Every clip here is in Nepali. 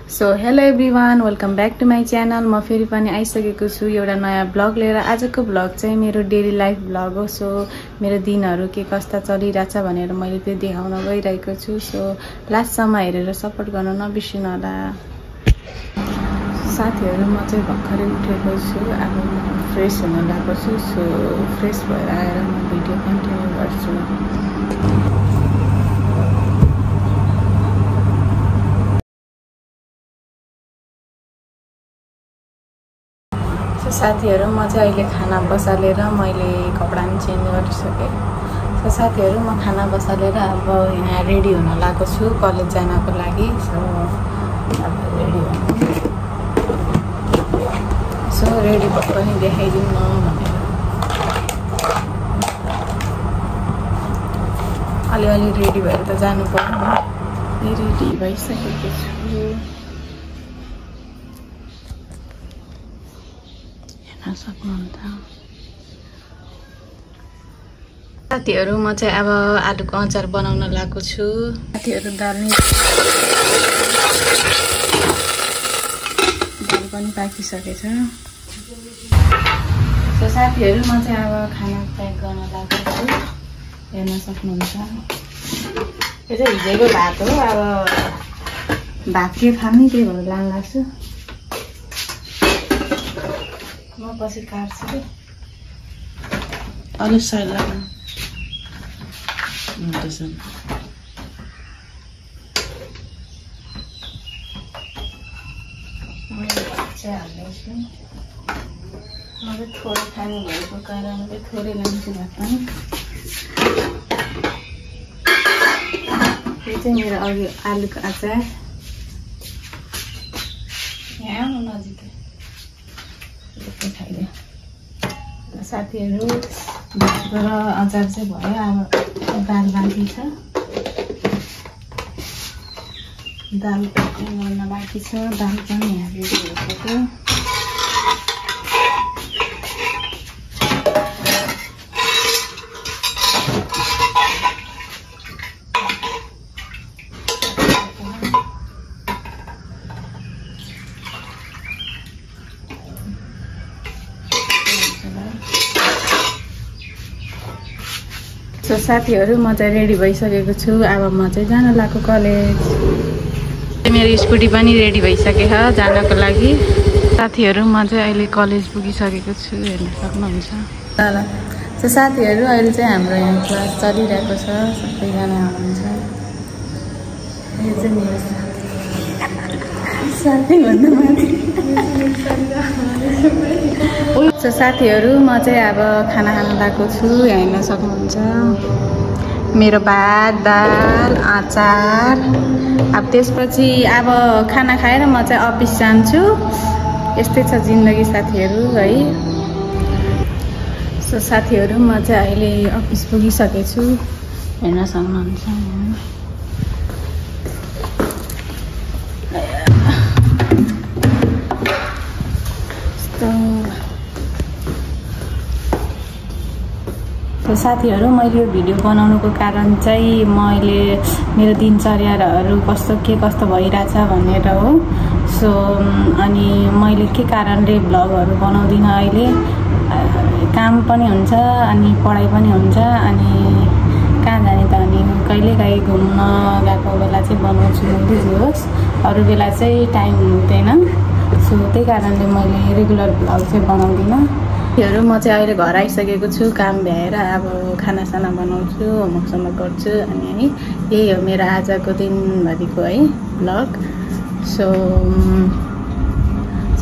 So hello everyone, welcome back to my channel. म फेरि पनि आइसकेको छु एउटा नयाँ ब्लग लिएर। आजको ब्लग चाहिँ मेरो डेली लाइफ ब्लग हो। सो मेरो दिनहरू के कस्ता चलिरहेछ भनेर मैले त्यो देखाउन गइरहेको छु। सो लास्टसम्म हेरेर सपोर्ट गर्न नबिर्सिनु होला। साथीहरू, म चाहिँ भर्खरै उठेको छु। अब म फ्रेस हुन गएको छु। सो फ्रेस भएर आएर म भिडियो कन्टिन्यू गर्छु। साथीहरू, म चाहिँ अहिले खाना बसालेर मैले कपडा पनि चेन्ज गरिसकेँ। सो साथीहरू, म खाना बसालेर अब यहाँ रेडी हुन लागेको छु कलेज जानको लागि। सो अब रेडी हुनु। सो रेडी भएको पनि देखाइदिउँ न भनेर अलिअलि रेडी भएर त जानु पर्यो। रेडी भइसकेको छु। साथीहरू, म चाहिँ अब आलुको अचार बनाउन लागेको छु। साथीहरू, दाल पनि पाकिसकेछ। सो साथीहरू, म चाहिँ अब खाना प्याक गर्न लागेको छु। हेर्न सक्नुहुन्छ, यो चाहिँ भिजेको भात हो। अब भात के खाने त्यही भएर लान लाग्छु। म पछि काट्छु कि अलि साइड लाग्नु हाल्दैछु। म चाहिँ थोरै खाने भएको कारणले थोरै लान्छु भात पनि। यो चाहिँ मेरो अघि आलुको अचार। यहाँ आउनु नजिकै खाइदियो। साथीहरू, भात र अचार चाहिँ भयो। अब दाल बाँकी छ। दाल गर्न बाँकी छ। दाल पनि यहाँ रेडी भइसक्यो। सो साथीहरू, म चाहिँ रेडी भइसकेको छु। अब म चाहिँ जान लागेको कलेज। मेरो स्कुटी पनि रेडी भइसकेछ जानको लागि। साथीहरू, म चाहिँ अहिले कलेज पुगिसकेको छु। हेर्न सक्नुहुन्छ। सो साथीहरू, अहिले चाहिँ हाम्रो यहाँ क्लास चलिरहेको छ। सबैजना आउनुहुन्छ। यो चाहिँ मेरो साथी भन्दा माथि। सो साथीहरू, म चाहिँ अब खाना खान लागेको छु। यहाँ हेर्न सक्नुहुन्छ मेरो भात, दाल, अचार। अब त्यसपछि अब खाना खाएर म चाहिँ अफिस जान्छु। यस्तै छ जिन्दगी साथीहरू है। सो साथीहरू, म चाहिँ अहिले अफिस पुगिसकेको छु। हेर्न सक्नुहुन्छ। तो साथीहरू, मैले यो भिडियो बनाउनुको कारण चाहिँ मैले मेरो दिनचर्याहरू के कस्तो भइरहेछ भनेर हो। सो अनि मैले के कारणले ब्लगहरू बनाउँदिनँ अहिले। काम पनि हुन्छ अनि पढाइ पनि हुन्छ। अनि कहाँ जाने त, अनि कहिलेकाहीँ घुम्न गएको बेला चाहिँ बनाउँछु, बुझ्नुहोस्। अरू बेला चाहिँ टाइम हुँदैन। सो त्यही कारणले मैले रेगुलर ब्लग चाहिँ बनाउँदिनँ। म चाहिँ अहिले घर आइसकेको छु काम भ्याएर। अब खानासाना बनाउँछु, होमवर्क गर्छु। अनि है यही हो मेरो आजको दिनभरिको है ब्लग। सो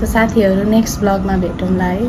साथीहरू, नेक्स्ट ब्लगमा भेटौँला है।